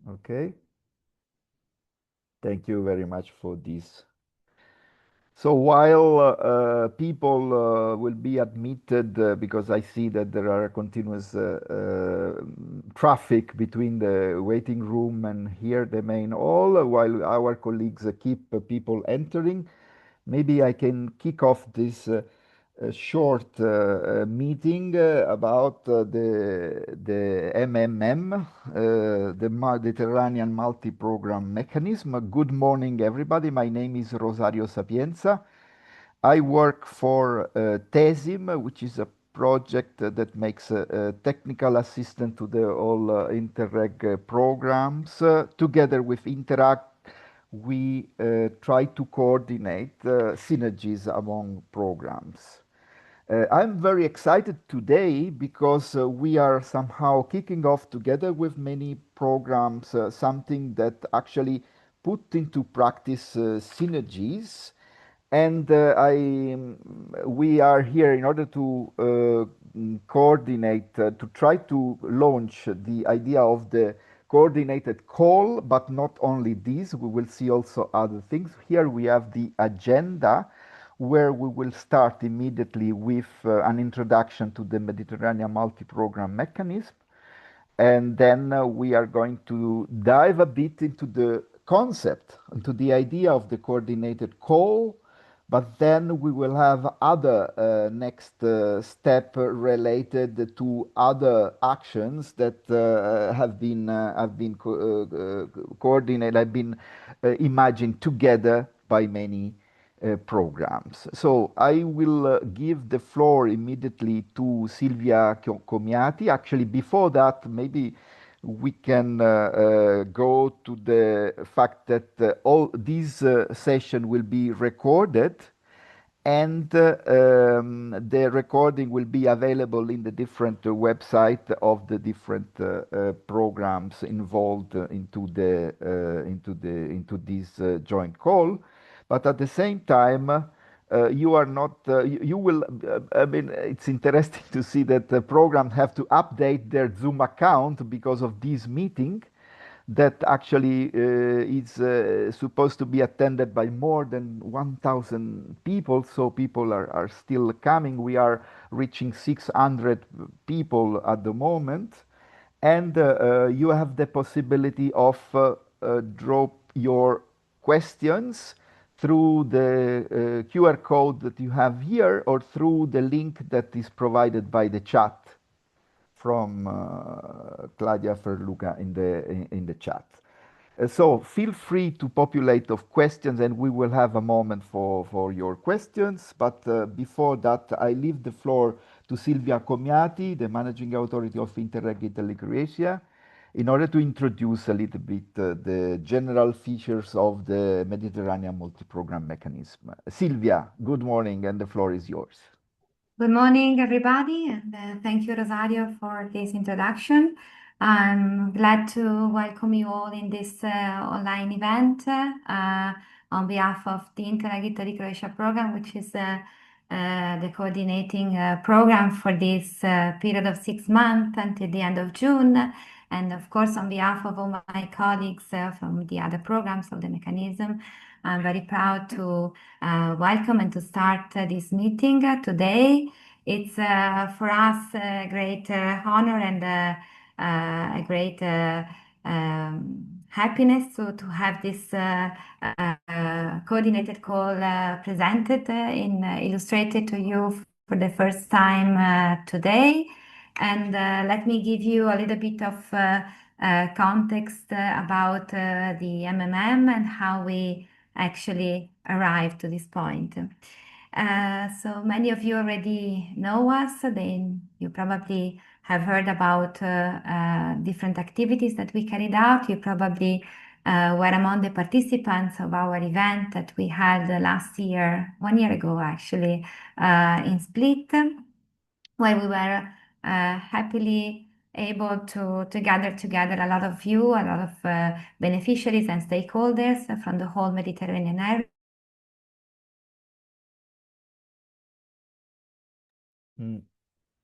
Okay, thank you very much for this. So while people will be admitted, because I see that there are continuous traffic between the waiting room and here the main hall, while our colleagues keep people entering, maybe I can kick off this short meeting about the MMM, the Mediterranean Multi-Program Mechanism. Good morning, everybody. My name is Rosario Sapienza. I work for TESIM, which is a project that makes technical assistance to the all Interreg programs. Together with Interact, we try to coordinate synergies among programs. I'm very excited today because we are somehow kicking off together with many programs something that actually put into practice synergies. And we are here in order to coordinate, to try to launch the idea of the coordinated call, but not only this, we will see also other things. Here we have the agenda where we will start immediately with an introduction to the Mediterranean multi-program mechanism. And then we are going to dive a bit into the concept, into the idea of the coordinated call. But then we will have other next step related to other actions that coordinated, have been imagined together by many programs. So I will give the floor immediately to Silvia Comiati. Actually, before that, maybe we can go to the fact that all this session will be recorded, and the recording will be available in the different website of the different programs involved into this joint call. But at the same time, you are not. You will. I mean, it's interesting to see that the programs have to update their Zoom account because of this meeting that actually is supposed to be attended by more than 1,000 people. So people are still coming. We are reaching 600 people at the moment. And you have the possibility of drop your questions through the QR code that you have here or through the link that is provided by the chat from Claudia Ferluca in the chat. So feel free to populate of questions, and we will have a moment for your questions. But before that, I leave the floor to Silvia Comiati, the Managing Authority of Interreg Italy-Croatia, in order to introduce a little bit the general features of the Mediterranean multi-program mechanism. Silvia, good morning, and the floor is yours. Good morning, everybody, and thank you, Rosario, for this introduction. I'm glad to welcome you all in this online event on behalf of the Interreg Italy-Croatia program, which is the coordinating program for this period of 6 months until the end of June. And of course, on behalf of all my colleagues from the other programs of the mechanism, I'm very proud to welcome and to start this meeting today. It's for us a great honor and a great happiness to have this coordinated call presented illustrated to you for the first time today. And let me give you a little bit of context about the MMM and how we actually arrived to this point. So many of you already know us, then you probably have heard about different activities that we carried out. You probably were among the participants of our event that we had last year, 1 year ago actually, in Split, where we were happily able to gather together a lot of you, a lot of beneficiaries and stakeholders from the whole Mediterranean area.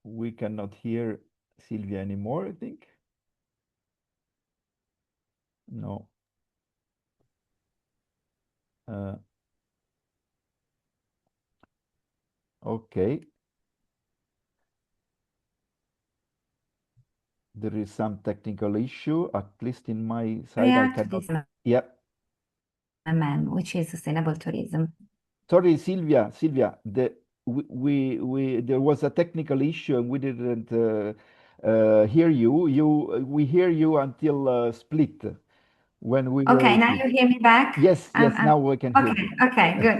We cannot hear Silvia anymore, I think. No. Uh, okay. There is some technical issue, at least in my side. I area to cannot. this Yeah. which is sustainable tourism. Sorry, Sylvia, there was a technical issue and we didn't hear you. We hear you until Split when we were Okay, now repeat. you hear me back? Yes, now we can hear Okay, you. okay, good.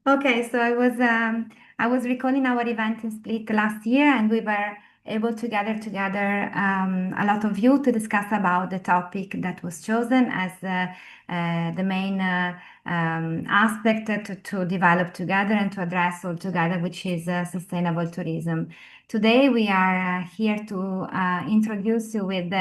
Okay, so I was recalling our event in Split last year, and we were able to gather together a lot of you to discuss about the topic that was chosen as the main aspect to develop together and to address all together, which is sustainable tourism. Today we are here to introduce you with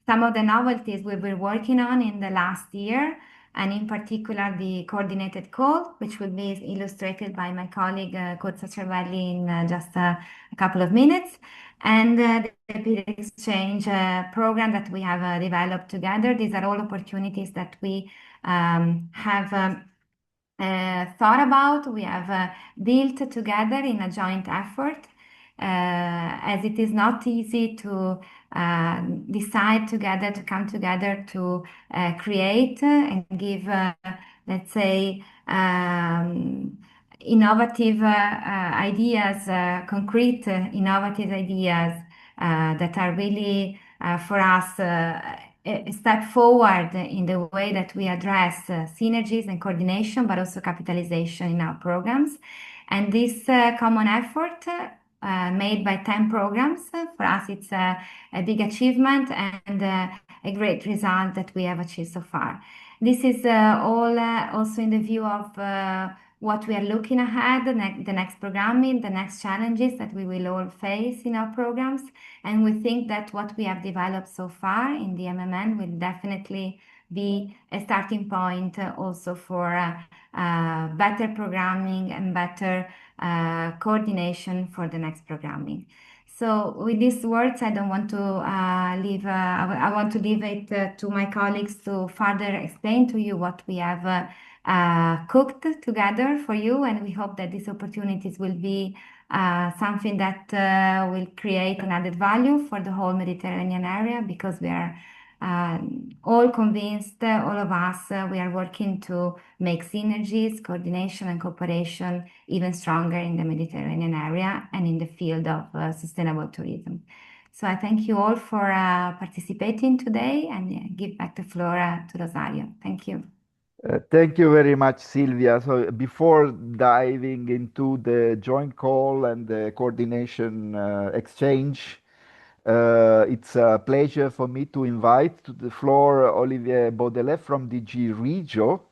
some of the novelties we were working on in the last year, and in particular the coordinated call, which will be illustrated by my colleague Corsa Cervelli in just a couple of minutes, and the peer exchange program that we have developed together. These are all opportunities that we have thought about, we have built together in a joint effort, as it is not easy to decide together, to come together to create and give, let's say, innovative ideas, concrete innovative ideas that are really for us a step forward in the way that we address synergies and coordination, but also capitalization in our programs. And this common effort made by 10 programs, for us it's a big achievement and a great result that we have achieved so far. This is all also in the view of what we are looking ahead, the next programming, the next challenges that we will all face in our programs. And we think that what we have developed so far in the MMN will definitely be a starting point also for better programming and better coordination for the next programming. So with these words, I don't want to leave. I want to leave it to my colleagues to further explain to you what we have cooked together for you, and we hope that these opportunities will be something that will create an added value for the whole Mediterranean area, because we are all convinced, all of us, we are working to make synergies, coordination, and cooperation even stronger in the Mediterranean area and in the field of sustainable tourism. So I thank you all for participating today, and give back the floor to Rosario. Thank you. Thank you very much, Sylvia. So before diving into the joint call and the coordination exchange, it's a pleasure for me to invite to the floor Olivier Baudelet from DG Regio,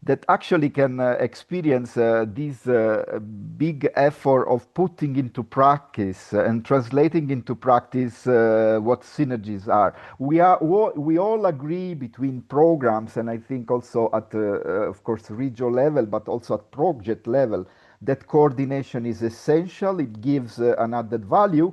that actually can experience this big effort of putting into practice and translating into practice what synergies are. We all agree between programs, and I think also at of course regional level, but also at project level, that coordination is essential. It gives an added value,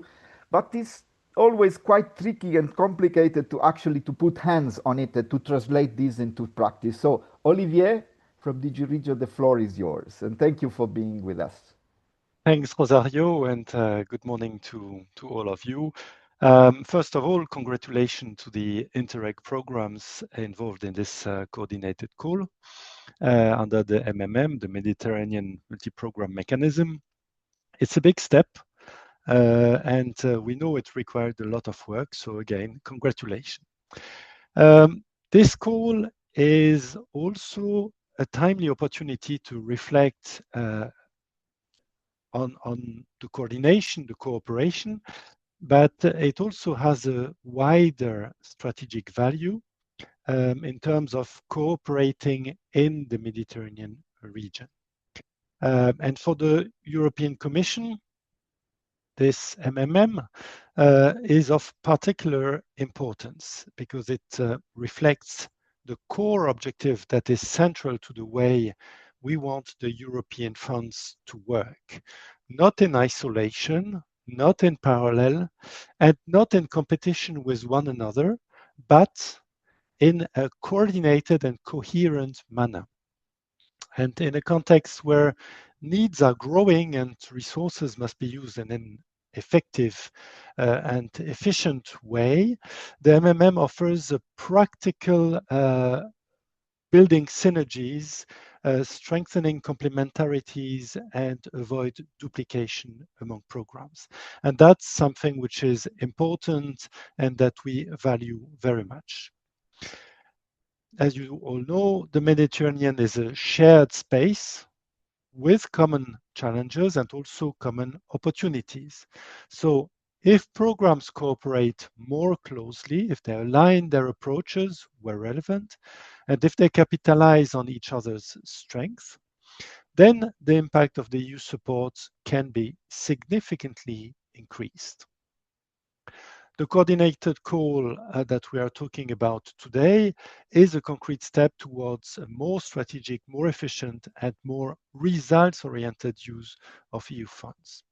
but it's always quite tricky and complicated to actually to put hands on it, to translate this into practice. So Olivier from DG Regio, the floor is yours, and thank you for being with us. Thanks, Rosario, and good morning to all of you. First of all, congratulations to the Interreg programs involved in this coordinated call under the MMM, the Mediterranean Multi-Program Mechanism. It's a big step, and we know it required a lot of work, so again, congratulations. This call is also a timely opportunity to reflect on the coordination, the cooperation, but it also has a wider strategic value in terms of cooperating in the Mediterranean region. And for the European Commission, this MMM is of particular importance because it reflects the core objective that is central to the way we want the European funds to work, not in isolation, not in parallel, and not in competition with one another, but in a coordinated and coherent manner. And in a context where needs are growing and resources must be used in an effective and efficient way, the MMM offers a practical building synergies, strengthening complementarities, and avoid duplication among programs. And that's something which is important and that we value very much. As you all know, the Mediterranean is a shared space with common challenges and also common opportunities. So if programs cooperate more closely, if they align their approaches where relevant, and if they capitalize on each other's strengths, then the impact of the EU support can be significantly increased. The coordinated call that we are talking about today is a concrete step towards a more strategic, more efficient, and more results-oriented use of EU funds.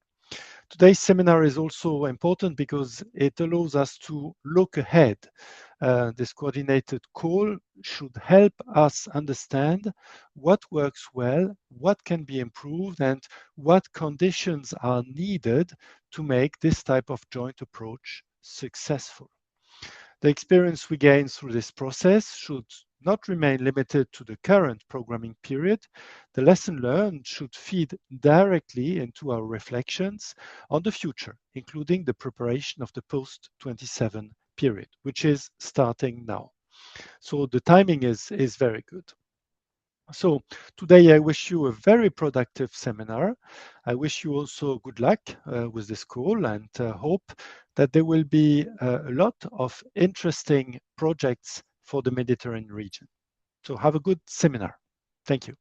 Today's seminar is also important because it allows us to look ahead. This coordinated call should help us understand what works well, what can be improved, and what conditions are needed to make this type of joint approach successful. The experience we gain through this process should not remain limited to the current programming period. The lesson learned should feed directly into our reflections on the future, including the preparation of the post-27 period, which is starting now. So the timing is very good. So today I wish you a very productive seminar. I wish you also good luck with this call and hope that there will be a lot of interesting projects for the Mediterranean region. So have a good seminar. Thank you.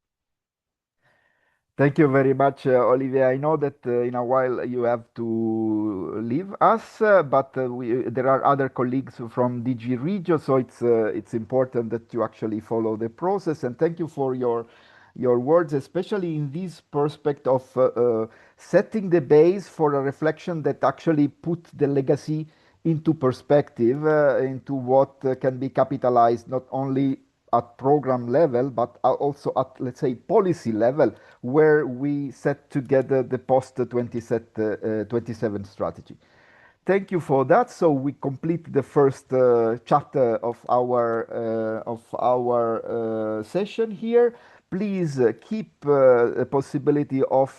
Thank you very much, Olivier. I know that in a while you have to leave us, but there are other colleagues from DG Regio, so it's important that you actually follow the process. And thank you for your words, especially in this perspective of setting the base for a reflection that actually put the legacy into perspective, into what can be capitalized not only at program level, but also at, let's say, policy level, where we set together the post-27 strategy. Thank you for that. So we complete the first chapter of our session here. Please keep a possibility of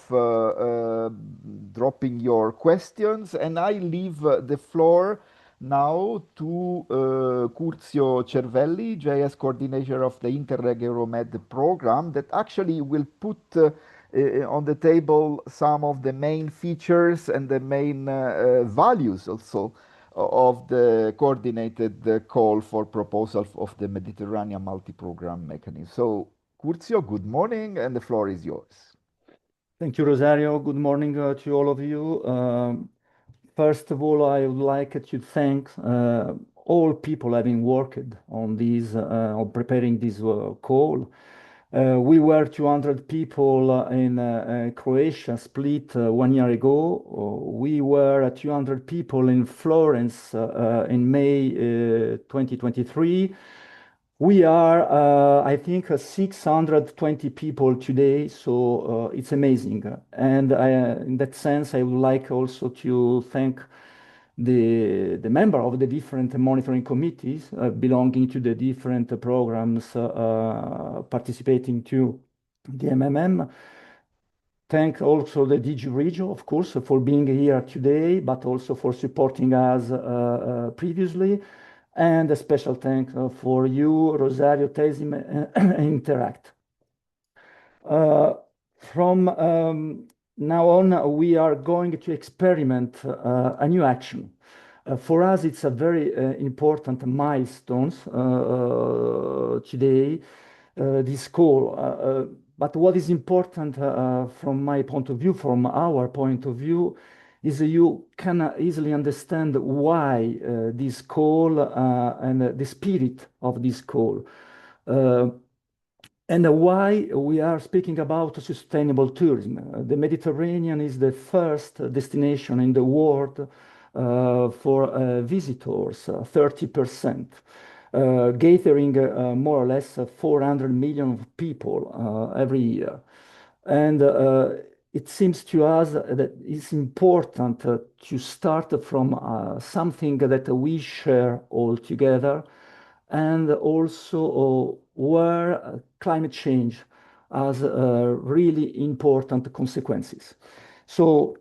dropping your questions, and I leave the floor now to Curzio Cervelli, JS coordinator of the Interreg Euromed program, that actually will put on the table some of the main features and the main values also of the coordinated call for proposal of the Mediterranean multi-program mechanism. So, Curzio, good morning, and the floor is yours. Thank you, Rosario. Good morning to all of you. First of all, I would like to thank all people having worked on this, on preparing this call. We were 200 people in Croatia, Split, 1 year ago. We were 200 people in Florence in May 2023. We are, I think, 620 people today, so it's amazing. And in that sense, I would like also to thank the member of the different monitoring committees belonging to the different programs participating to the MMM. Thank also the DG Regio, of course, for being here today, but also for supporting us previously. And a special thank for you, Rosario, Tesim, and Interact. From now on, we are going to experiment a new action. For us, it's a very important milestone today, this call. But what is important from my point of view, from our point of view, is you can easily understand why this call and the spirit of this call. And why we are speaking about sustainable tourism. The Mediterranean is the first destination in the world for visitors, 30%. gathering more or less 400 million people every year. And it seems to us that it's important to start from something that we share all together, and also where climate change has really important consequences. So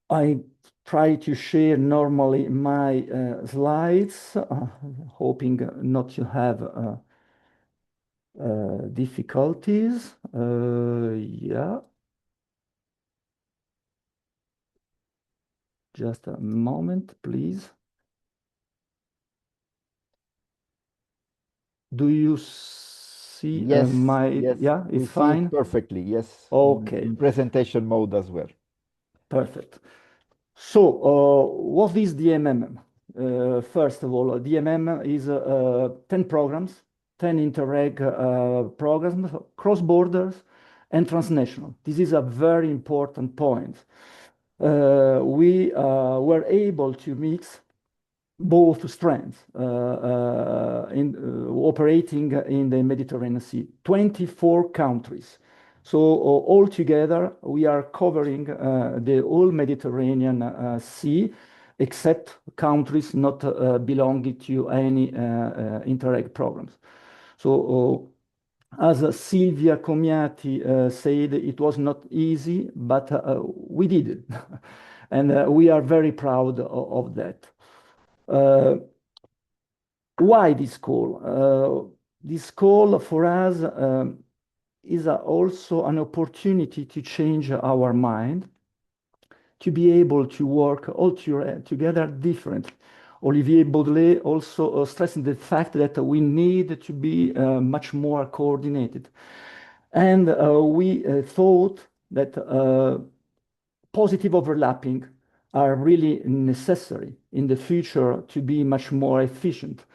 I try to share normally my slides, hoping not to have difficulties. Yeah. Just a moment, please. Do you see Yes, my, yes, yeah, we it's see it fine? perfectly. Yes, Okay, in presentation mode as well. perfect. So, what is DMM? First of all, DMM is 10 programs, 10 Interreg programs, cross borders and transnational. This is a very important point. We were able to mix both strands operating in the Mediterranean Sea, 24 countries. So altogether, we are covering the whole Mediterranean Sea, except countries not belonging to any Interreg programs. So as Silvia Comiati said, it was not easy, but we did it. And we are very proud of that. Why this call? This call for us is also an opportunity to change our mind, to be able to work all together differently. Olivier Baudelaire also stressing the fact that we need to be much more coordinated. And we thought that positive overlapping are really necessary in the future to be much more efficient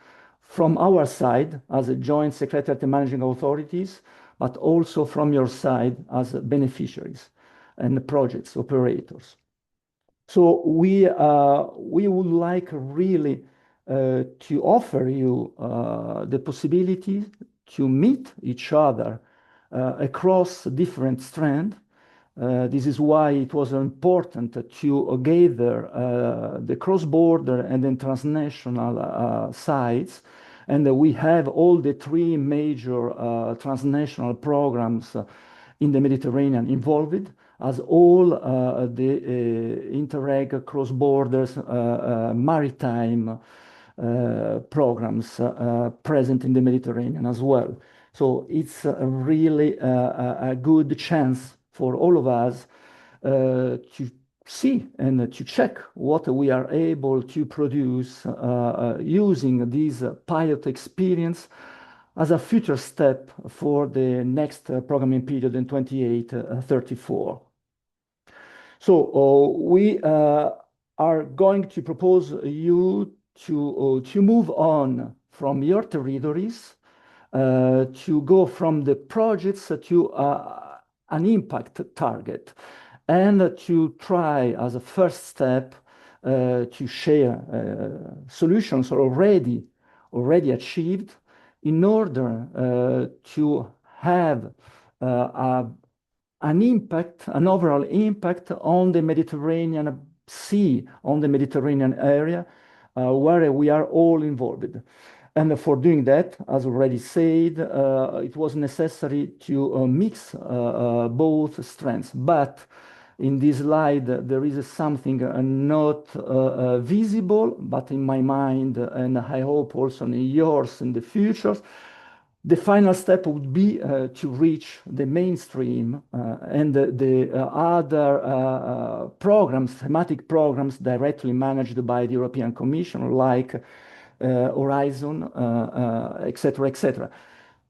from our side as a joint secretariat and managing authorities, but also from your side as beneficiaries and projects operators. So we would like really to offer you the possibility to meet each other across different strands. This is why it was important to gather the cross-border and then transnational sites. And we have all the three major transnational programs in the Mediterranean involved, as all the Interreg cross-borders maritime programs present in the Mediterranean as well. So it's really a good chance for all of us to see and to check what we are able to produce using this pilot experience as a future step for the next programming period in 28-34. So we are going to propose you to move on from your territories, to go from the projects to an impact target, and to try as a first step to share solutions already achieved in order to have an impact, an overall impact on the Mediterranean Sea, on the Mediterranean area, where we are all involved. And for doing that, as already said, it was necessary to mix both strengths. But in this slide, there is something not visible, but in my mind, and I hope also in yours in the future. The final step would be to reach the mainstream and the other programs, thematic programs directly managed by the European Commission, like Horizon, etc., etc.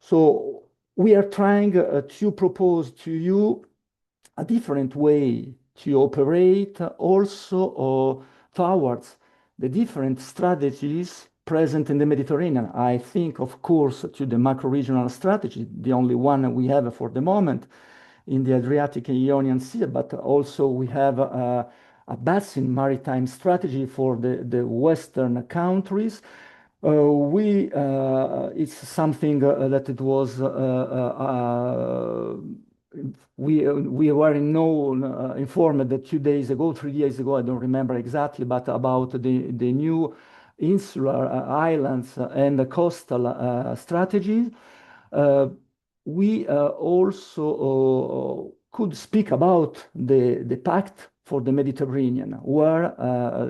So we are trying to propose to you a different way to operate also towards the different strategies present in the Mediterranean. I think, of course, to the macro-regional strategy, the only one we have for the moment in the Adriatic and Ionian Sea, but also we have a basin maritime strategy for the Western countries. It's something that it was we were informed that 2 days ago, 3 days ago, I don't remember exactly, but about the new insular islands and the coastal strategy. We also could speak about the pact for the Mediterranean, where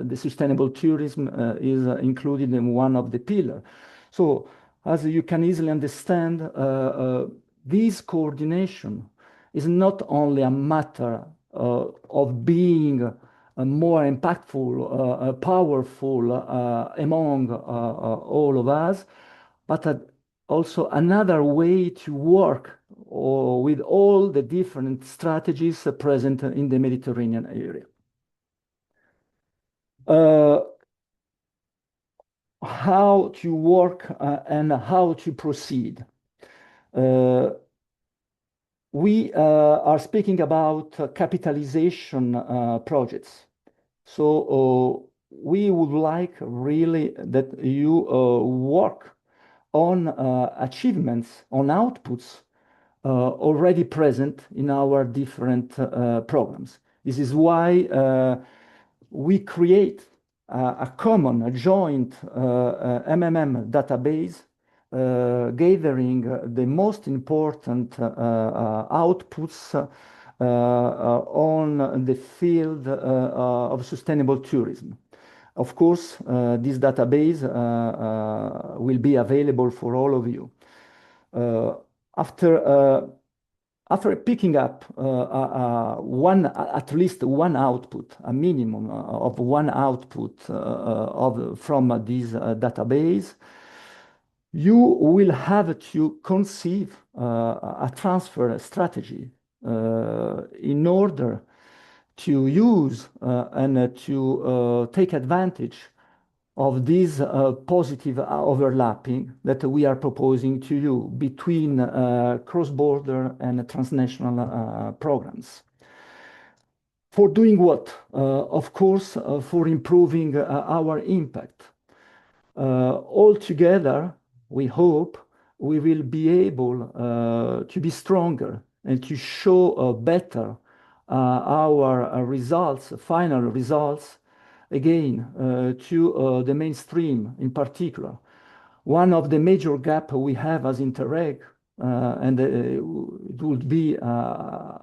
the sustainable tourism is included in one of the pillars. So, as you can easily understand, this coordination is not only a matter of being more impactful, powerful among all of us, but also another way to work with all the different strategies present in the Mediterranean area. How to work and how to proceed. We are speaking about capitalization projects. So we would like really that you work on achievements, on outputs already present in our different programs. This is why we create a common, a joint MMM database gathering the most important outputs on the field of sustainable tourism. Of course, this database will be available for all of you. After picking up at least one output, a minimum of one output from this database, you will have to conceive a transfer strategy in order to use and to take advantage of this positive overlapping that we are proposing to you between cross-border and transnational programs. For doing what? Of course, for improving our impact. Altogether, we hope we will be able to be stronger and to show better our results, final results, again, to the mainstream in particular. One of the major gaps we have as Interreg, and it would be a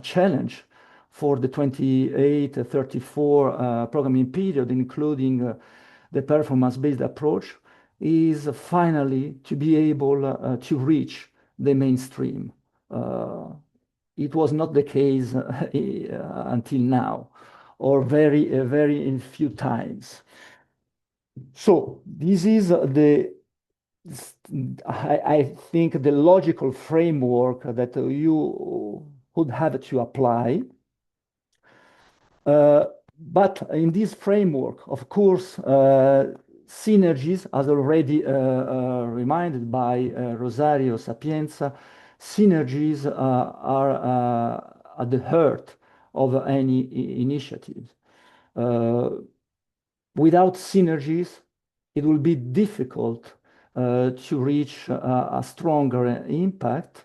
challenge for the 28-34 programming period, including the performance-based approach, is finally to be able to reach the mainstream. It was not the case until now, or very in few times. So this is I think the logical framework that you would have to apply. But in this framework, of course, synergies, as already reminded by Rosario Sapienza, synergies are at the heart of any initiative. Without synergies, it will be difficult to reach a stronger impact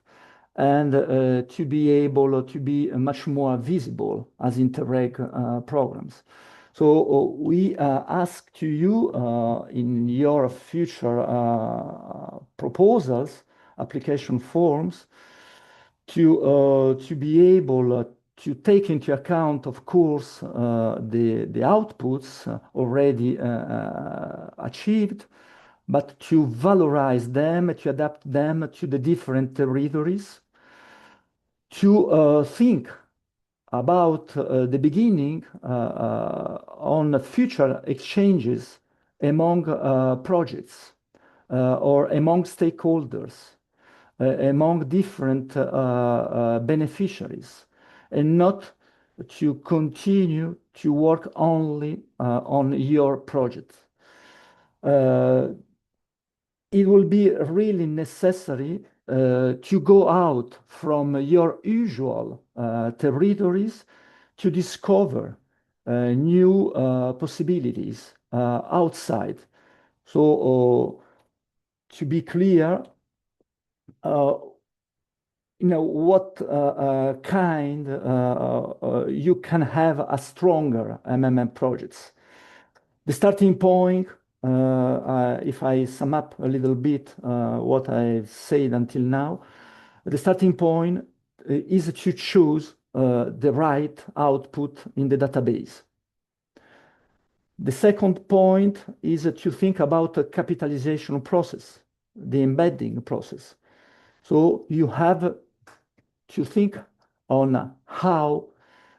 and to be able to be much more visible as Interreg programs. So we ask to you in your future proposals, application forms, to be able to take into account, of course, the outputs already achieved, but to valorize them, to adapt them to the different territories, to think about the beginning on future exchanges among projects or among stakeholders, among different beneficiaries, and not to continue to work only on your project. It will be really necessary to go out from your usual territories to discover new possibilities outside. So to be clear, what kind you can have a stronger MMM projects. The starting point, if I sum up a little bit what I've said until now, the starting point is to choose the right output in the database. The second point is to think about the capitalization process, the embedding process. So you have to think on how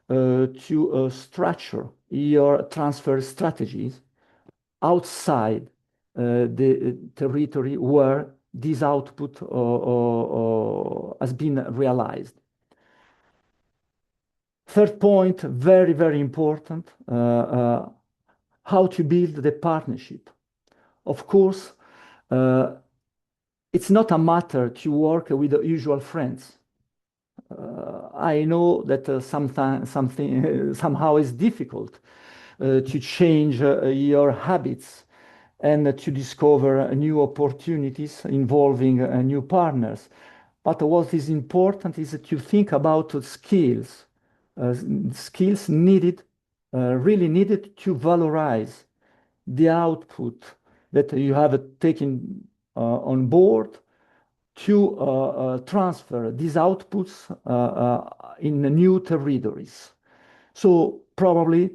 to structure your transfer strategies outside the territory where this output has been realized. Third point, very, very important, how to build the partnership. Of course, it's not a matter to work with the usual friends. I know that somehow is difficult to change your habits and to discover new opportunities involving new partners. But what is important is to think about skills, skills needed, really needed to valorize the output that you have taken on board, to transfer these outputs in new territories. So probably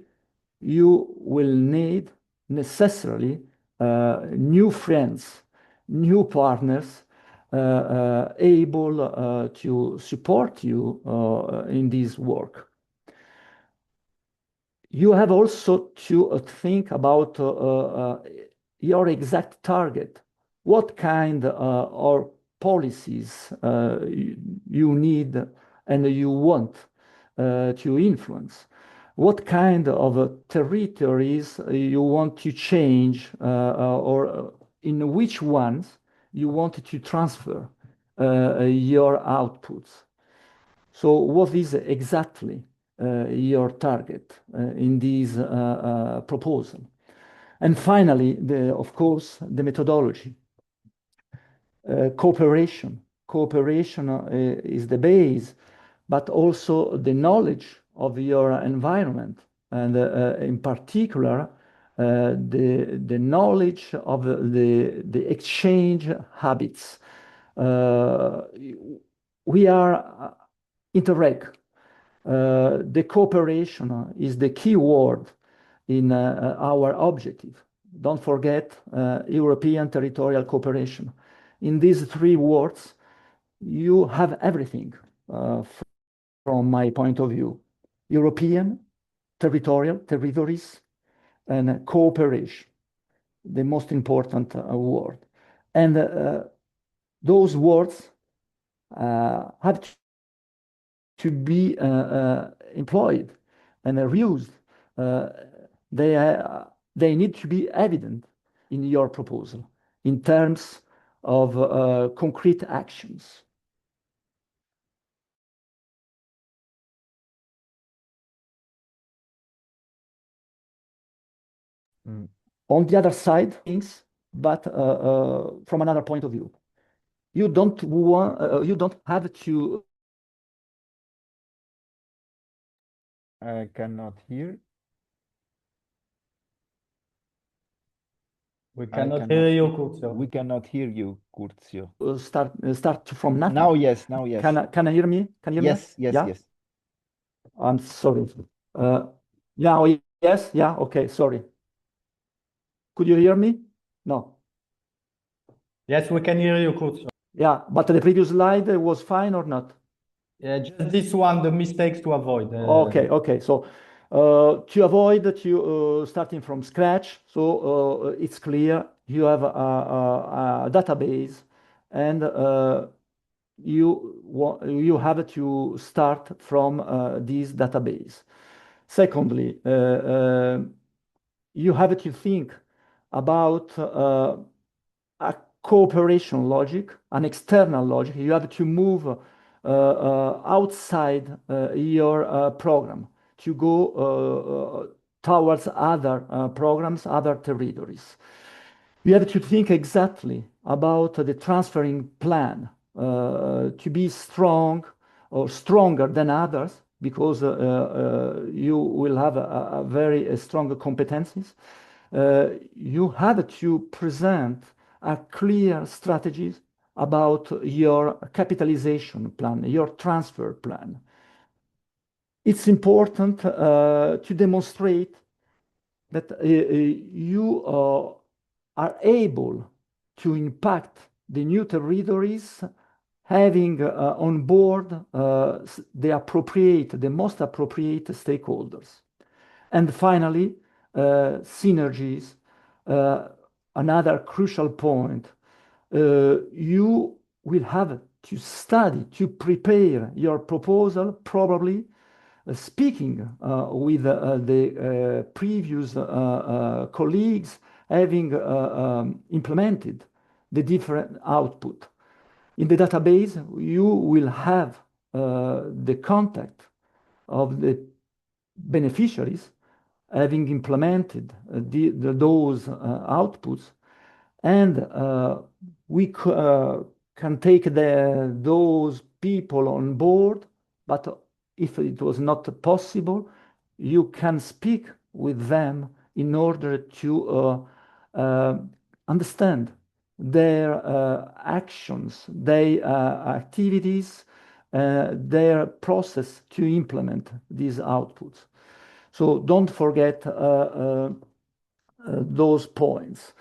you will need necessarily new friends, new partners able to support you in this work. You have also to think about your exact target. What kind of policies you need and you want to influence? What kind of territories you want to change or in which ones you want to transfer your outputs? So what is exactly your target in this proposal? And finally, of course, the methodology. Cooperation. Cooperation is the base, but also the knowledge of your environment, and in particular, the knowledge of the exchange habits. We are Interreg. The cooperation is the key word in our objective. Don't forget European territorial cooperation. In these three words, you have everything from my point of view. European, territorial, territories, and cooperation, the most important word. And those words have to be employed and reused. They need to be evident in your proposal in terms of concrete actions. On the other side, things, but from another point of view, you don't have to. I cannot hear. We cannot hear you, Curzio. We cannot hear you, Curzio. Start from nothing. Now, yes, now, yes. Can I hear me? Can you hear me? Yes, Yeah? yes. I'm sorry. Now, yes, yeah, okay, sorry. Could you hear me? No. Yes, we can hear you, Curzio. Yeah, but the previous slide was fine or not? Yeah, just this one, the mistakes to avoid. Okay. So to avoid starting from scratch, so it's clear you have a database, and you have to start from this database. Secondly, you have to think about a cooperation logic, an external logic. You have to move outside your program to go towards other programs, other territories. We have to think exactly about the transferring plan to be strong or stronger than others, because you will have a very strong competencies. You have to present a clear strategies about your capitalization plan, your transfer plan. It's important to demonstrate that you are able to impact the new territories, having on board the most appropriate stakeholders. And finally, synergies, another crucial point. You will have to study, to prepare your proposal, probably speaking with the previous colleagues, having implemented the different output. In the database, you will have the contact of the beneficiaries having implemented those outputs, and we can take those people on board, but if it was not possible, you can speak with them in order to understand their actions, their activities, their process to implement these outputs. So don't forget those points.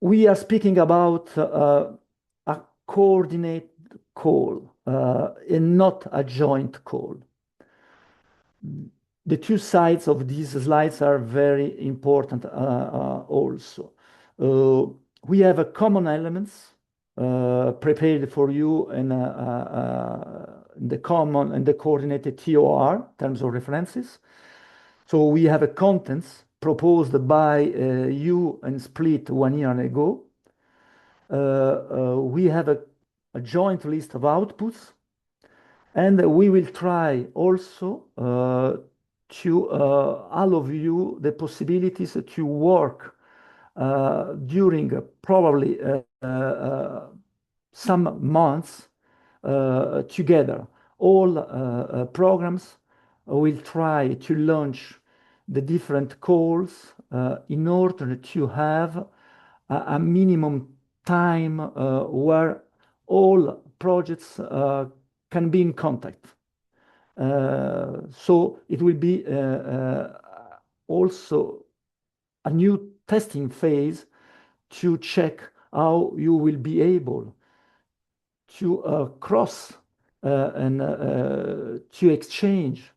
We are speaking about a coordinated call and not a joint call. The two sides of these slides are very important also. We have a common elements prepared for you in the common and the coordinated TOR, terms of references. So we have a contents proposed by you and split 1 year ago. We have a joint list of outputs, and we will try also to allow you the possibilities to work during probably some months together. All programs will try to launch the different calls in order to have a minimum time where all projects can be in contact. So it will be also a new testing phase to check how you will be able to cross and to exchange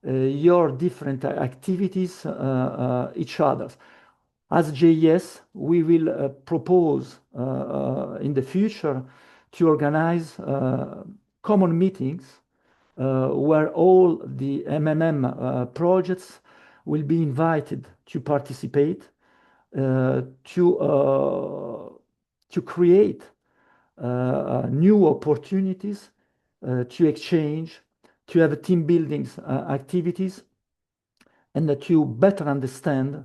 your different activities each other. As JES, we will propose in the future to organize common meetings where all the MMM projects will be invited to participate, to create new opportunities to exchange, to have team building activities, and to better understand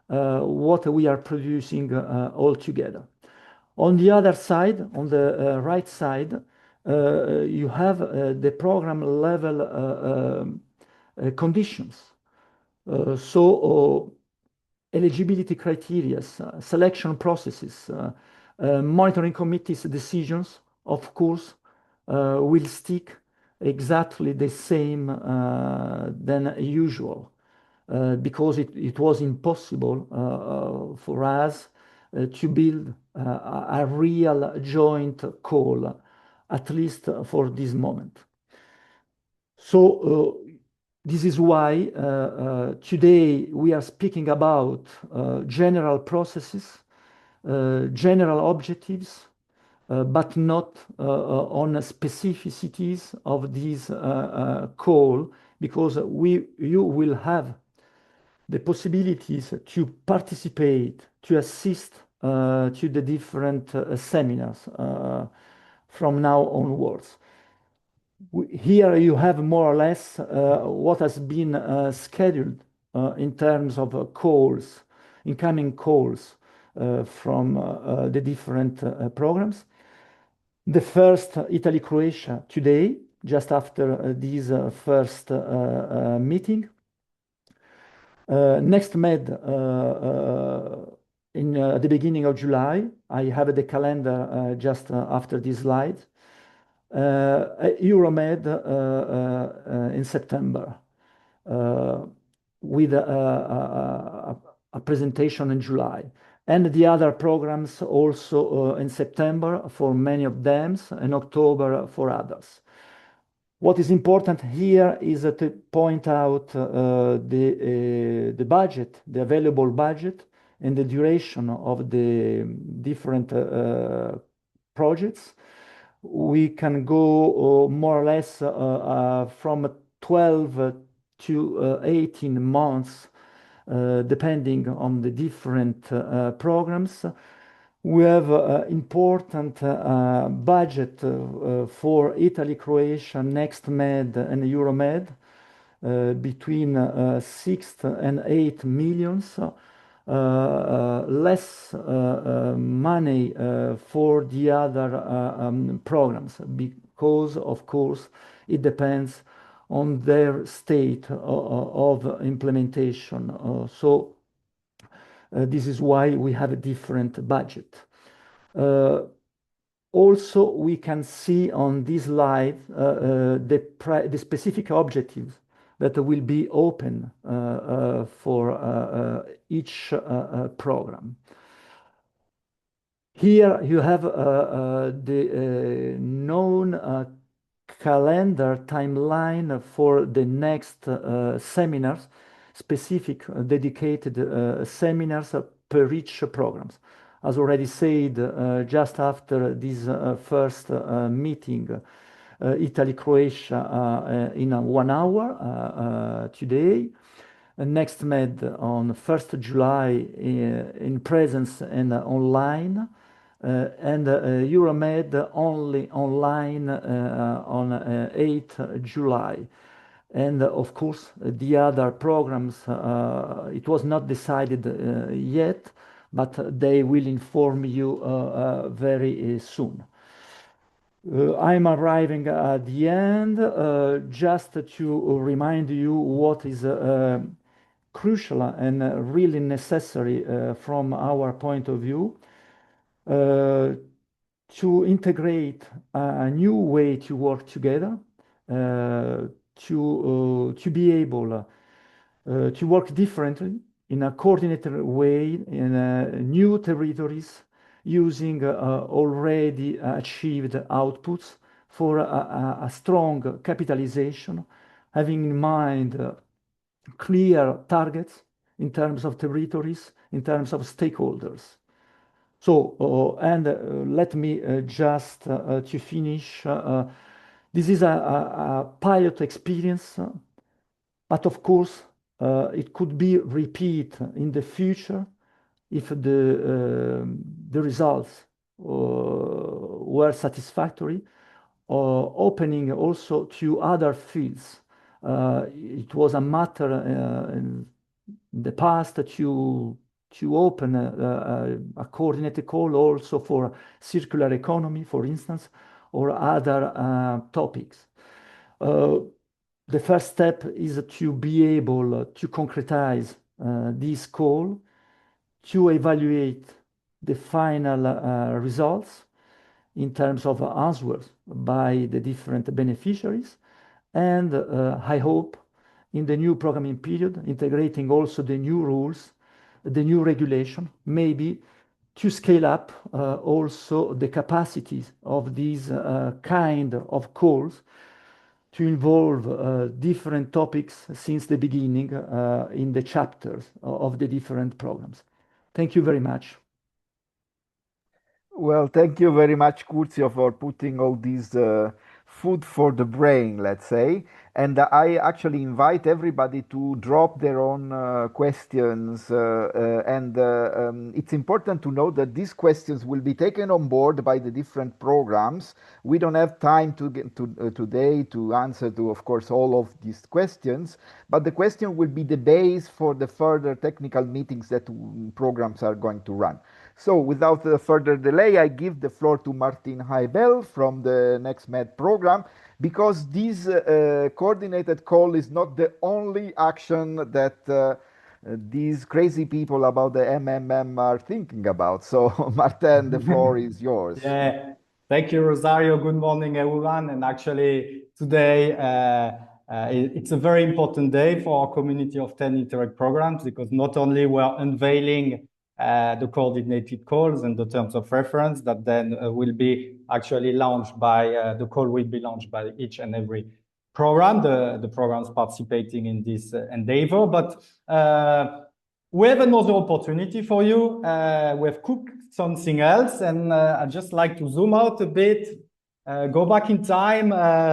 what we are producing all together. On the other side, on the right side, you have the program level conditions. So eligibility criteria, selection processes, monitoring committees decisions, of course, will stick exactly the same than usual, because it was impossible for us to build a real joint call, at least for this moment. So this is why today we are speaking about general processes, general objectives, but not on specificities of this call, because you will have the possibilities to participate, to assist to the different seminars from now onwards. Here you have more or less what has been scheduled in terms of calls. incoming calls from the different programs. The first, Italy-Croatia, today, just after this first meeting. Next Med in the beginning of July. I have the calendar just after this slide. Euromed in September with a presentation in July. And the other programs also in September for many of them, and October for others. What is important here is to point out the budget, the available budget, and the duration of the different projects. We can go more or less from 12 to 18 months, depending on the different programs. We have important budget for Italy, Croatia, Next Med, and Euromed between 6 and 8 millions. Less money for the other programs because, of course, it depends on their state of implementation. So this is why we have a different budget. Also, we can see on this slide the specific objectives that will be open for each program. Here you have the known calendar timeline for the next seminars, specific dedicated seminars per each programs. As already said, just after this first meeting, Italy-Croatia in 1 hour today. Next Med on 1st July in presence and online. And Euromed only online on 8th July. And of course, the other programs, it was not decided yet, but they will inform you very soon. I'm arriving at the end, just to remind you what is crucial and really necessary from our point of view to integrate a new way to work together, to be able to work differently in a coordinated way in new territories, using already achieved outputs for a strong capitalization, having in mind clear targets in terms of territories, in terms of stakeholders. So, let me just to finish, this is a pilot experience, but of course, it could be repeated in the future if the results were satisfactory, opening also to other fields. It was a matter in the past to open a coordinated call also for circular economy, for instance, or other topics. The first step is to be able to concretize this call, to evaluate the final results in terms of answers by the different beneficiaries, and I hope in the new programming period, integrating also the new rules, the new regulation, maybe to scale up also the capacities of these kind of calls to involve different topics since the beginning in the chapters of the different programs. Thank you very much. Well, thank you very much, Curzio, for putting all these food for the brain, let's say. And I actually invite everybody to drop their own questions. It's important to know that these questions will be taken on board by the different programs. We don't have time to get to today to answer to, of course, all of these questions, but the question will be the base for the further technical meetings that programs are going to run. So without further delay, I give the floor to Martin Heibel from the NextMed program, because this coordinated call is not the only action that these crazy people about the MMM are thinking about. So Martin, the floor is yours. Yeah, thank you, Rosario. Good morning, everyone. And actually, today it's a very important day for our community of 10 Interact programs, because not only we're unveiling the coordinated calls and the terms of reference that then will be actually launched by, the call will be launched by each and every program, the programs participating in this endeavor. But we have another opportunity for you. We've cooked something else, and I'd just like to zoom out a bit, go back in time,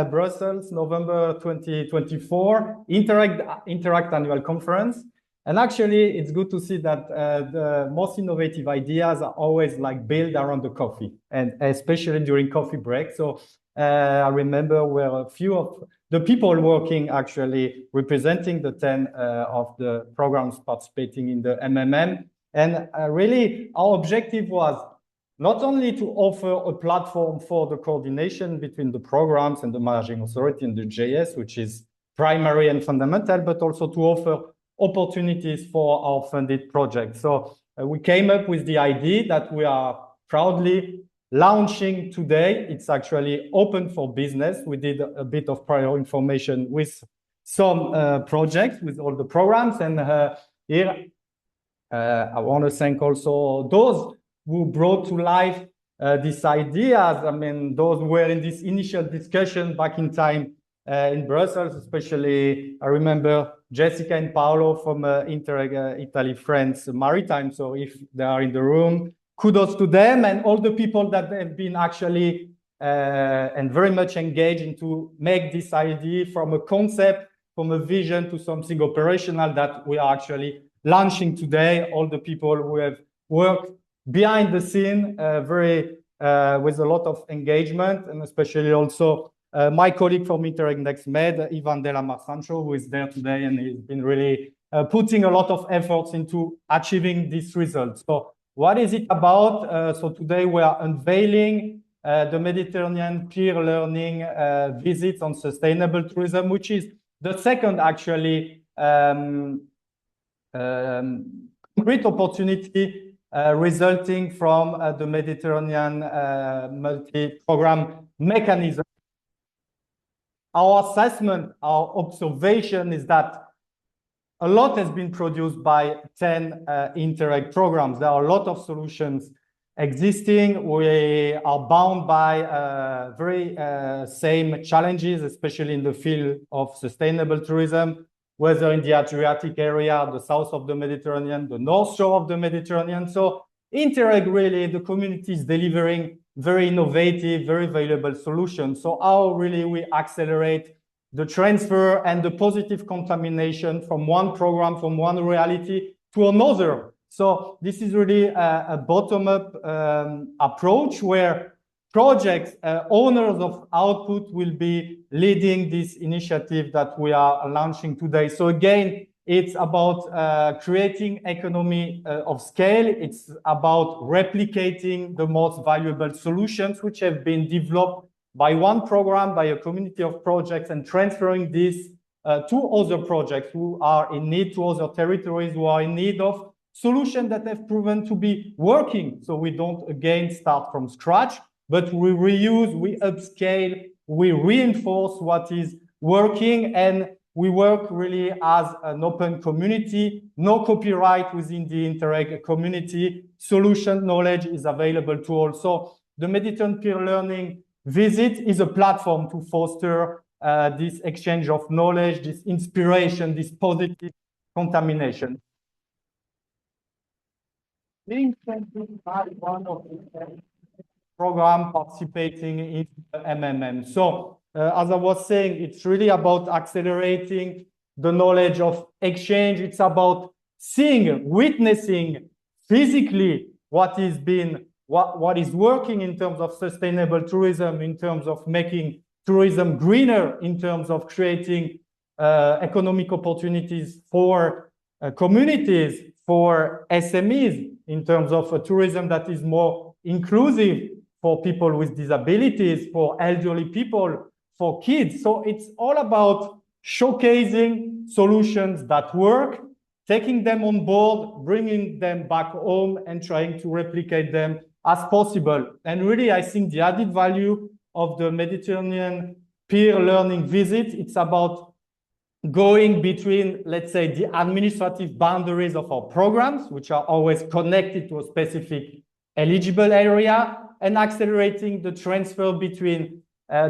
Brussels, November 2024, Interact Annual Conference. And actually, it's good to see that the most innovative ideas are always like built around the coffee, and especially during coffee break. So I remember where a few of the people working actually representing the 10 of the programs participating in the MMM. And really, our objective was not only to offer a platform for the coordination between the programs and the managing authority and the JS, which is primary and fundamental, but also to offer opportunities for our funded projects. So we came up with the idea that we are proudly launching today. It's actually open for business. We did a bit of prior information with some projects, with all the programs. And here, I want to thank also those who brought to life these ideas. I mean, those were in this initial discussion back in time in Brussels, especially I remember Jessica and Paolo from Interreg Italy, France Maritime. So if they are in the room, kudos to them and all the people that have been actually and very much engaged into make this idea from a concept, from a vision to something operational that we are actually launching today. All the people who have worked behind the scene very with a lot of engagement, and especially also my colleague from Interreg NextMed, Ivan de la Mar Sancho, who is there today, and he's been really putting a lot of efforts into achieving this result. So what is it about? So today we are unveiling the Mediterranean peer learning visits on sustainable tourism, which is the second actually great opportunity resulting from the Mediterranean multi-program mechanism. Our assessment, our observation is that a lot has been produced by 10 Interreg programs. There are a lot of solutions existing. We are bound by very same challenges, especially in the field of sustainable tourism, whether in the Adriatic area, the south of the Mediterranean, the north shore of the Mediterranean. So Interreg really, the community is delivering very innovative, very valuable solutions. So how really we accelerate the transfer and the positive contamination from one program, from one reality to another. So this is really a bottom-up approach where projects, owners of output will be leading this initiative that we are launching today. So again, it's about creating economy of scale. It's about replicating the most valuable solutions which have been developed by one program, by a community of projects, and transferring this to other projects who are in need, to other territories who are in need of solutions that have proven to be working. So we don't, again, start from scratch, but we reuse, we upscale, we reinforce what is working, and we work really as an open community, no copyright within the Interreg community. Solution knowledge is available to all. So the Mediterranean peer learning visit is a platform to foster this exchange of knowledge, this inspiration, this positive contamination. Being one of the program participating in the MMM. So as I was saying, it's really about accelerating the knowledge of exchange. It's about seeing, witnessing physically what is working in terms of sustainable tourism, in terms of making tourism greener, in terms of creating economic opportunities for communities, for SMEs, in terms of a tourism that is more inclusive for people with disabilities, for elderly people, for kids. So it's all about showcasing solutions that work, taking them on board, bringing them back home, and trying to replicate them as possible. And really, I think the added value of the Mediterranean peer learning visit, it's about going between, let's say, the administrative boundaries of our programs, which are always connected to a specific eligible area, and accelerating the transfer between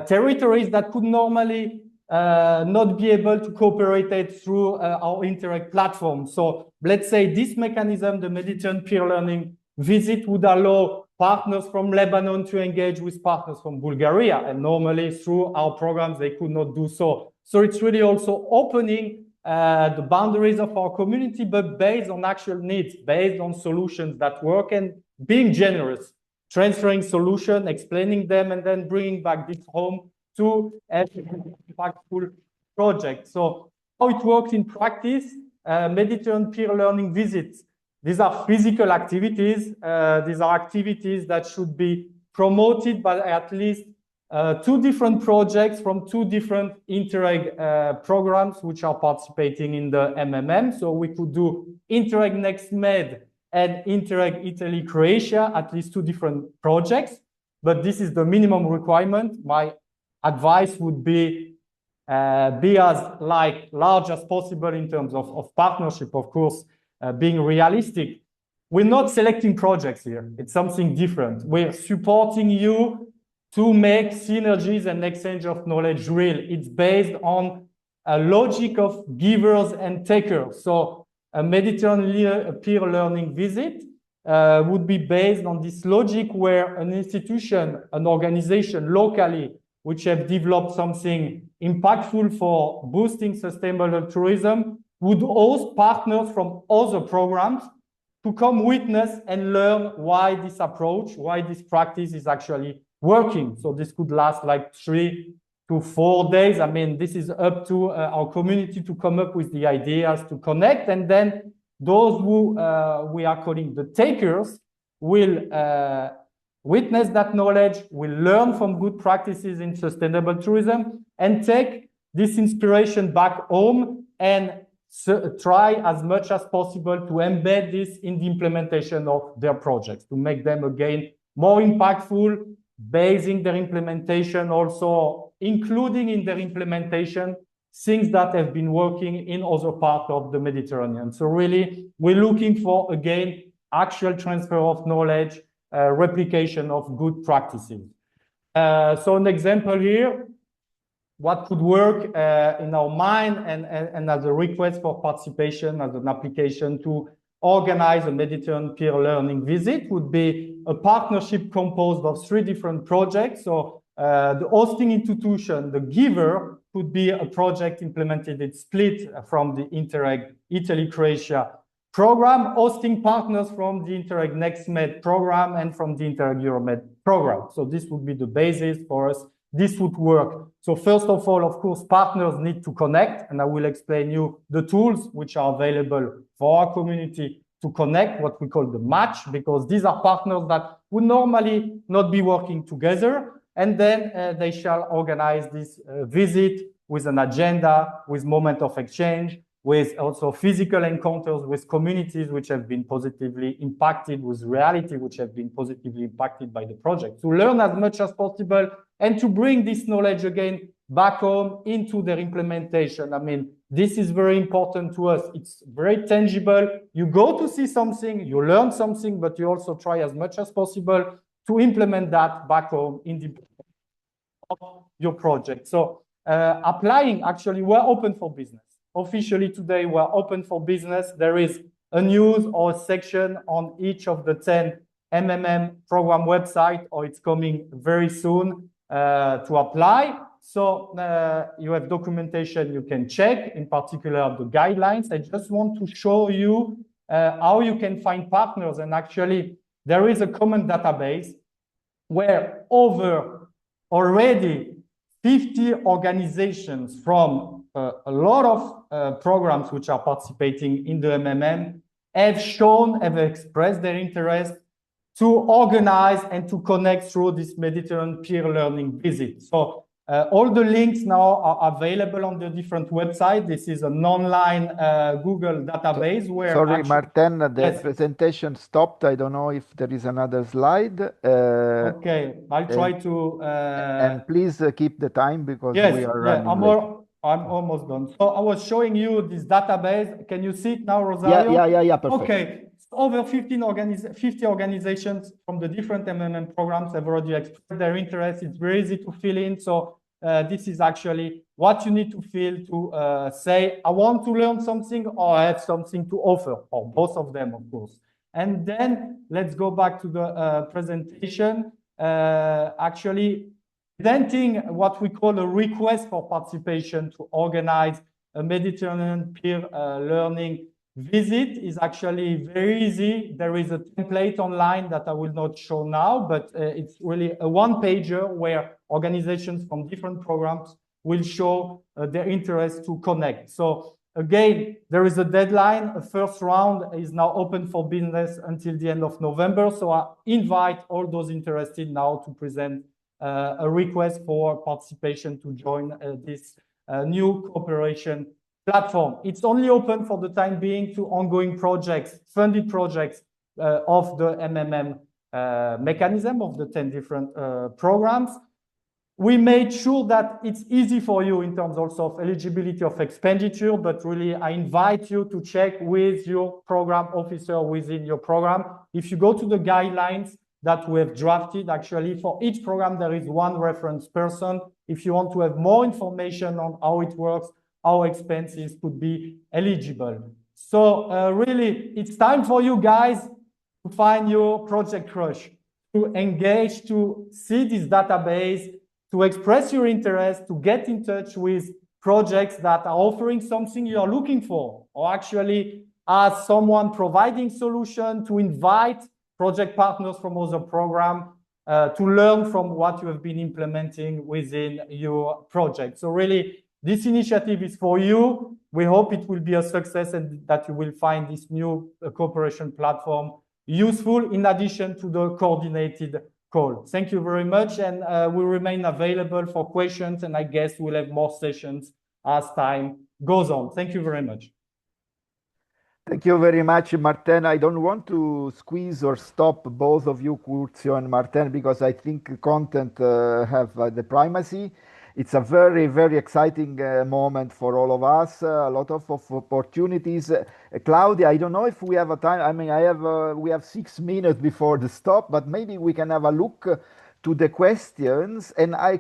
territories that could normally not be able to cooperate through our Interact platform. So let's say this mechanism, the Mediterranean peer learning visit, would allow partners from Lebanon to engage with partners from Bulgaria. And normally through our programs, they could not do so. So it's really also opening the boundaries of our community, but based on actual needs, based on solutions that work, and being generous, transferring solutions, explaining them, and then bringing back this home to an impactful project. So how it works in practice, Mediterranean peer learning visits. These are physical activities. These are activities that should be promoted by at least 2 different projects from 2 different Interreg programs which are participating in the MMM. So we could do Interreg NextMed and Interreg Italy-Croatia, at least 2 different projects. But this is the minimum requirement. My advice would be as large as possible in terms of partnership, of course, being realistic. We're not selecting projects here. It's something different. We're supporting you to make synergies and exchange of knowledge real. It's based on a logic of givers and takers. So a Mediterranean peer learning visit would be based on this logic where an institution, an organization locally, which have developed something impactful for boosting sustainable tourism, would host partners from other programs to come witness and learn why this approach, why this practice is actually working. So this could last like 3 to 4 days. I mean, this is up to our community to come up with the ideas to connect. And then those who we are calling the takers will witness that knowledge, will learn from good practices in sustainable tourism, and take this inspiration back home and try as much as possible to embed this in the implementation of their projects, to make them again more impactful, basing their implementation also, including in their implementation things that have been working in other parts of the Mediterranean. So really, we're looking for, again, actual transfer of knowledge, replication of good practices. So an example here, what could work in our mind and as a request for participation, as an application to organize a Mediterranean peer learning visit, would be a partnership composed of 3 different projects. So the hosting institution, the giver, could be a project implemented, it's split from the Interreg Italy-Croatia program, hosting partners from the Interreg NextMed program and from the Interreg Euromed program. So this would be the basis for us. This would work. So first of all, of course, partners need to connect, and I will explain you the tools which are available for our community to connect, what we call the match, because these are partners that would normally not be working together. And then they shall organize this visit with an agenda, with moment of exchange, with also physical encounters with communities which have been positively impacted, with reality which have been positively impacted by the project, to learn as much as possible and to bring this knowledge again back home into their implementation. I mean, this is very important to us. It's very tangible. You go to see something, you learn something, but you also try as much as possible to implement that back home in the of your project. So applying, actually, we're open for business. Officially today, we're open for business. There is a news or a section on each of the 10 MMM program website, or it's coming very soon to apply. So you have documentation you can check, in particular the guidelines. I just want to show you how you can find partners. And actually, there is a common database where over already 50 organizations from a lot of programs which are participating in the MMM have expressed their interest to organize and to connect through this Mediterranean peer learning visit. So all the links now are available on the different websites. This is an online Google database where Sorry, Martin, the Yes. presentation stopped. I don't know if there is another slide. Okay, I'll try to. And please keep the time because Yes, we are yeah, running late. I'm almost done. So I was showing you this database. Can you see it now, Rosario? Yeah, perfect. Okay, over 50 organizations from the different MMM programs have already expressed their interest. It's very easy to fill in. So this is actually what you need to fill to say, I want to learn something or I have something to offer, or both of them, of course. And then let's go back to the presentation. Actually, presenting what we call a request for participation to organize a Mediterranean peer learning visit is actually very easy. There is a template online that I will not show now, but it's really a one-pager where organizations from different programs will show their interest to connect. So again, there is a deadline. The first round is now open for business until the end of November. So I invite all those interested now to present a request for participation to join this new cooperation platform. It's only open for the time being to ongoing projects, funded projects of the MMM mechanism of the 10 different programs. We made sure that it's easy for you in terms also of eligibility of expenditure, but really I invite you to check with your program officer within your program. If you go to the guidelines that we have drafted, actually for each program, there is one reference person. If you want to have more information on how it works, how expenses could be eligible. So really, it's time for you guys to find your project crush, to engage, to see this database, to express your interest, to get in touch with projects that are offering something you are looking for, or actually as someone providing solution, to invite project partners from other programs to learn from what you have been implementing within your project. So really, this initiative is for you. We hope it will be a success and that you will find this new cooperation platform useful in addition to the coordinated call. Thank you very much, and we remain available for questions, and I guess we'll have more sessions as time goes on. Thank you very much. Thank you very much, Martin. I don't want to squeeze or stop both of you, Curzio and Martin, because I think content have the primacy. It's a very, very exciting moment for all of us. A lot of opportunities. Claudia, I don't know if we have a time. I mean, we have 6 minutes before the stop, but maybe we can have a look to the questions. And I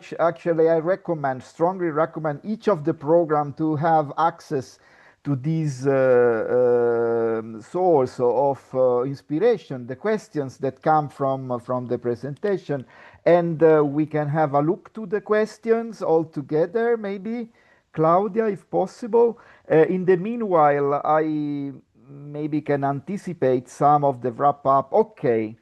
strongly recommend each of the program to have access to this source of inspiration, the questions that come from the presentation. And we can have a look to the questions all together, maybe, Claudia, if possible. In the meanwhile, I maybe can anticipate some of the wrap up. Okay,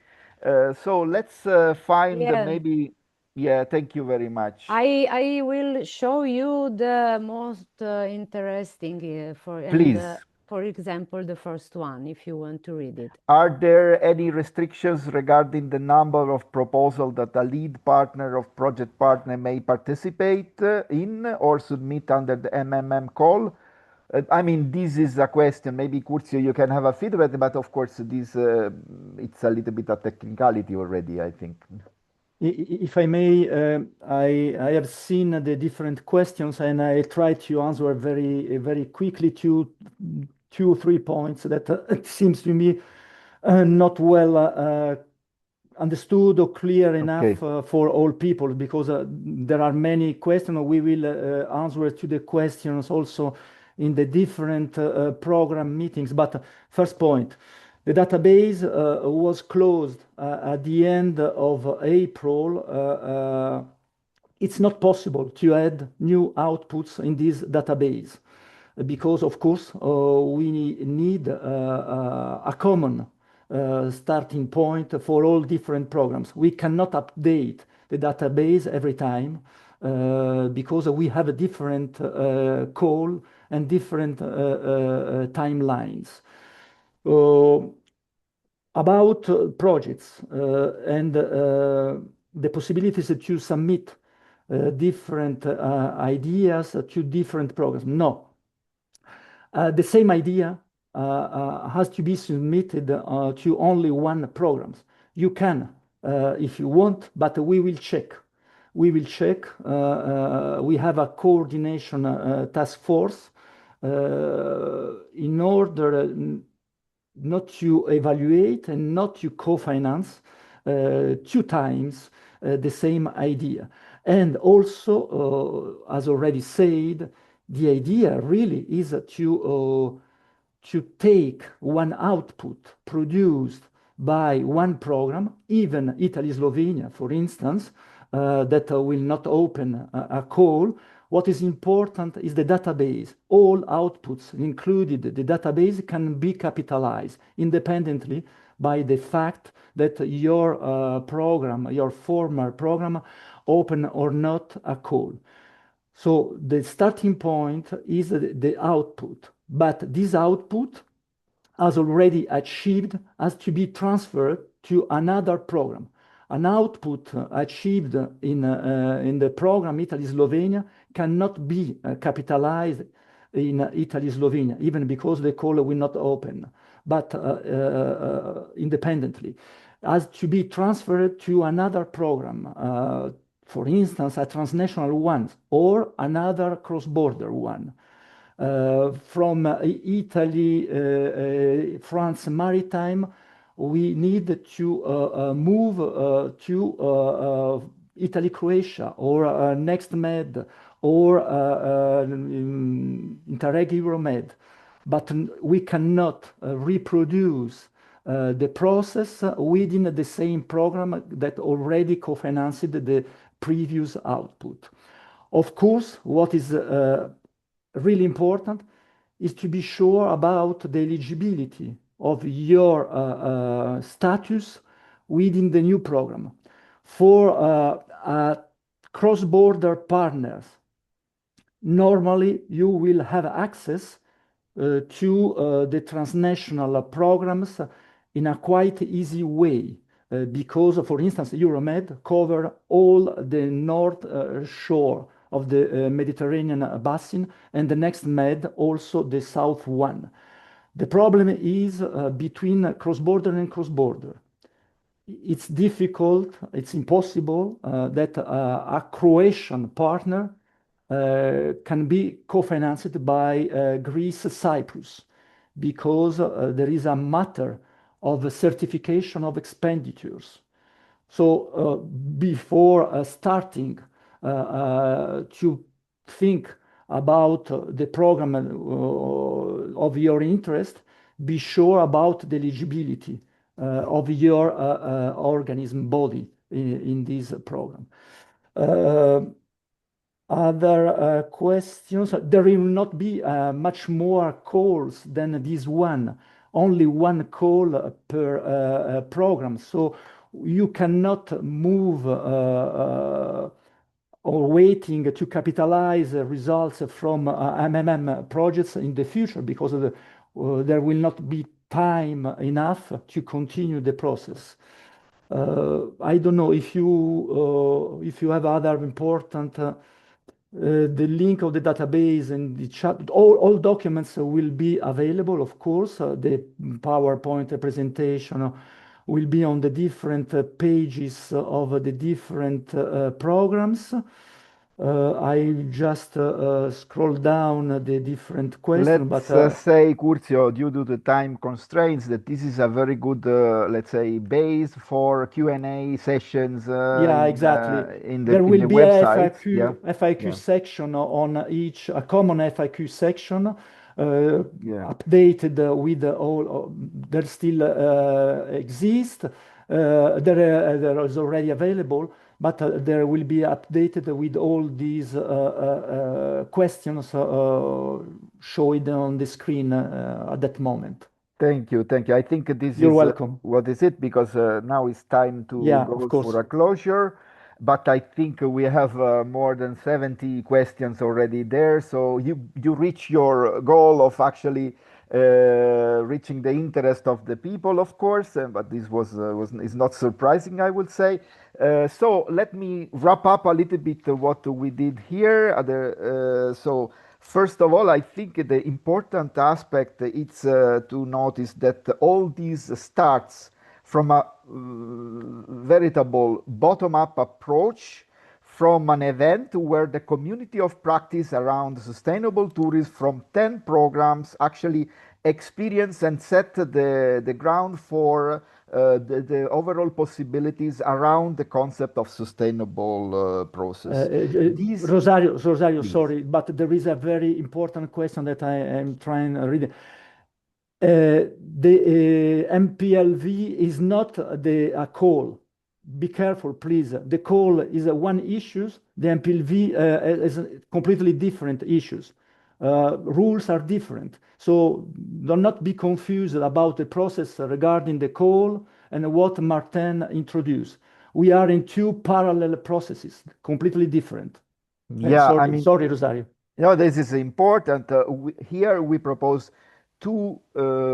so let's find maybe. Yeah, thank you very much. I will show you the most interesting Please. For example, the first one, if you want to read it. Are there any restrictions regarding the number of proposals that a lead partner of project partner may participate in or submit under the MMM call? I mean, this is a question. Maybe, Curzio, you can have a feedback, but of course, this it's a little bit of technicality already, I think. If I may, I have seen the different questions and I try to answer very, very quickly to 2 or 3 points that it seems to me not well understood or clear enough for all people, because there are many questions. We will answer to the questions also in the different program meetings. But first point, the database was closed at the end of April it's not possible to add new outputs in this database because, of course, we need a common starting point for all different programs. We cannot update the database every time because we have a different call and different timelines. About projects and the possibilities to submit different ideas to different programs. No. The same idea has to be submitted to only one program. You can, if you want, but we will check. We will check. We have a coordination task force in order not to evaluate and not to co-finance two times the same idea. And also, as already said, the idea really is to take one output produced by one program, even Italy-Slovenia, for instance, that will not open a call. What is important is the database. All outputs included, the database can be capitalized independently by the fact that your program, your former program, open or not a call. So the starting point is the output, but this output has already achieved has to be transferred to another program. An output achieved in the program Italy-Slovenia cannot be capitalized in Italy-Slovenia, even because the call will not open, but independently. Has to be transferred to another program, for instance, a transnational one or another cross-border one. From Italy, France Maritime, we need to move to Italy-Croatia or NextMed or Interreg Euromed, but we cannot reproduce the process within the same program that already co-financed the previous output. Of course, what is really important is to be sure about the eligibility of your status within the new program. For cross-border partners, normally you will have access to the transnational programs in a quite easy way because, for instance, Euromed cover all the north shore of the Mediterranean basin, and the NextMed also the south one. The problem is between cross-border and cross-border. It's difficult, it's impossible that a Croatian partner can be co-financed by Greece, Cyprus, because there is a matter of certification of expenditures. So before starting to think about the program of your interest, be sure about the eligibility of your organism body in this program. Other questions? There will not be much more calls than this one, only one call per program. So you cannot move or waiting to capitalize results from MMM projects in the future because there will not be time enough to continue the process. I don't know if you have other important the link of the database and the chat. All documents will be available, of course. The PowerPoint presentation will be on the different pages of the different programs. I just scroll down the different questions. Let's say, Curzio, due to the time constraints, that this is a very good, let's say, base for Q&A sessions. Yeah, exactly. There will be website. a FAQ section on each, a common FAQ section. Updated with all that still exist. There is already available, but there will be updated with all these questions showed on the screen at that moment. Thank you. Thank you. I think this You're is welcome. what is it, because now it's time to Yeah, go of course. for a closure. But I think we have more than 70 questions already there. So you reach your goal of actually reaching the interest of the people, of course. But this was is not surprising, I would say. So let me wrap up a little bit what we did here. So first of all, I think the important aspect is to notice that all these starts from a veritable bottom-up approach, from an event where the community of practice around sustainable tourism from 10 programs actually experience and set the ground for the overall possibilities around the concept of sustainable process. Rosario, Please. sorry, but there is a very important question that I am trying to read. The MPLV is not a call. Be careful, please. The call is one issue. The MPLV is completely different issues. Rules are different. So do not be confused about the process regarding the call and what Martin introduced. We are in two parallel processes, completely different. Yeah, sorry, I mean, sorry, Rosario. No, this is important. Here we propose two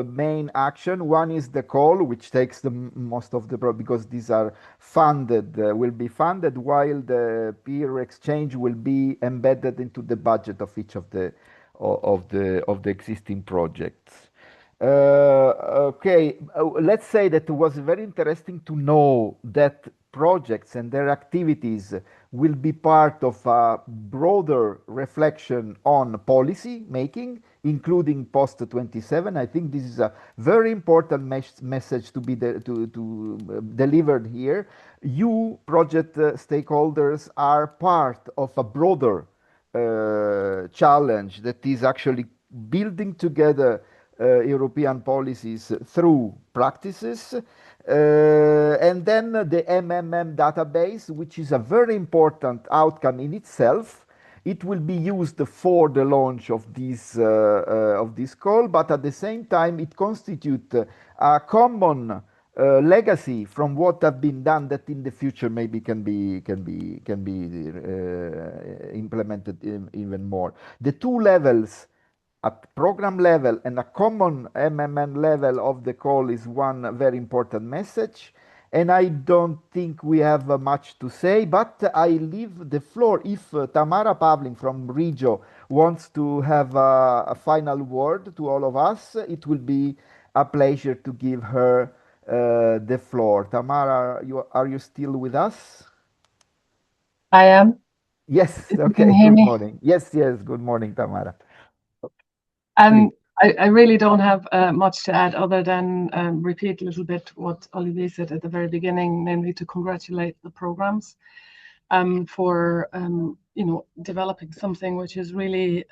main action. One is the call, which takes the most of the because these are funded, will be funded, while the peer exchange will be embedded into the budget of each of the existing projects. Okay, let's say that it was very interesting to know that projects and their activities will be part of a broader reflection on policy making, including post 27. I think this is a very important message to be delivered here. You project stakeholders are part of a broader challenge that is actually building together European policies through practices. And then the MMM database, which is a very important outcome in itself. It will be used for the launch of this call, but at the same time, it constitutes a common legacy from what have been done that in the future maybe can be implemented even more. The two levels, at program level and a common MMN level of the call, is one very important message. And I don't think we have much to say, but I leave the floor if Tamara Pavlin from Regio wants to have a final word to all of us. It will be a pleasure to give her the floor. Tamara, are you still with us? I am. Yes. If you Okay. can hear Good me. morning. Yes. Good morning, Tamara. I really don't have much to add other than repeat a little bit what Olivier said at the very beginning, namely to congratulate the programs for developing something which is really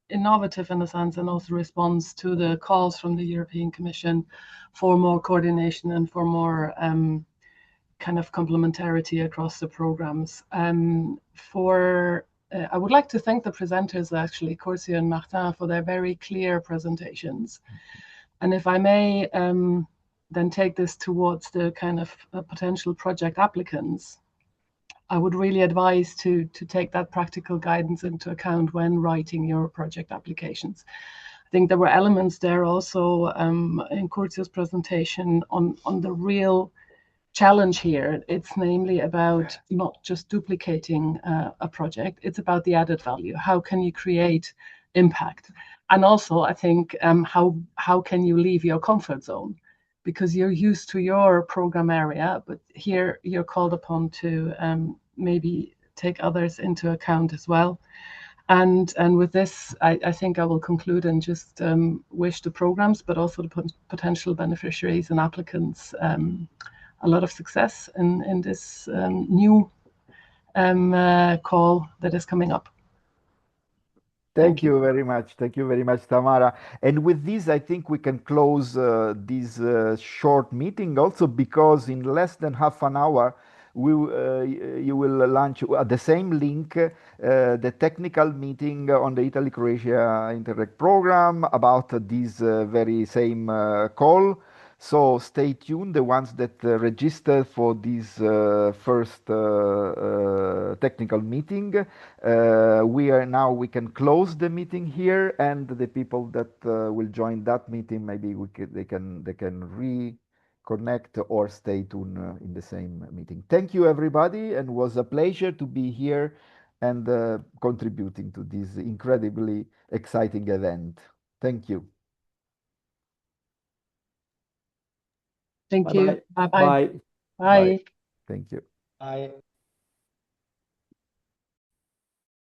innovative in a sense, and also responds to the calls from the European Commission for more coordination and for more kind of complementarity across the programs. I would like to thank the presenters, actually, Corsia and Martin, for their very clear presentations. And if I may then take this towards the kind of potential project applicants, I would really advise to take that practical guidance into account when writing your project applications. I think there were elements there also in Corsia's presentation on the real challenge here. It's namely about not just duplicating a project, it's about the added value. How can you create impact? And also, I think, how can you leave your comfort zone? Because you're used to your program area, but here you're called upon to maybe take others into account as well. And with this, I think I will conclude and just wish the programs, but also the potential beneficiaries and applicants a lot of success in this new call that is coming up. Thank you very much. Thank you very much, Tamara. And with this, I think we can close this short meeting also, because in less than half an hour, you will launch at the same link the technical meeting on the Italy-Croatia Interreg program about this very same call. So stay tuned, the ones that registered for this first technical meeting. We can close the meeting here, and the people that will join that meeting, maybe they can reconnect or stay tuned in the same meeting. Thank you, everybody, and it was a pleasure to be here and contributing to this incredibly exciting event. Thank you. Thank you. Bye-bye. Bye-bye. Bye. Bye. Thank you. Bye.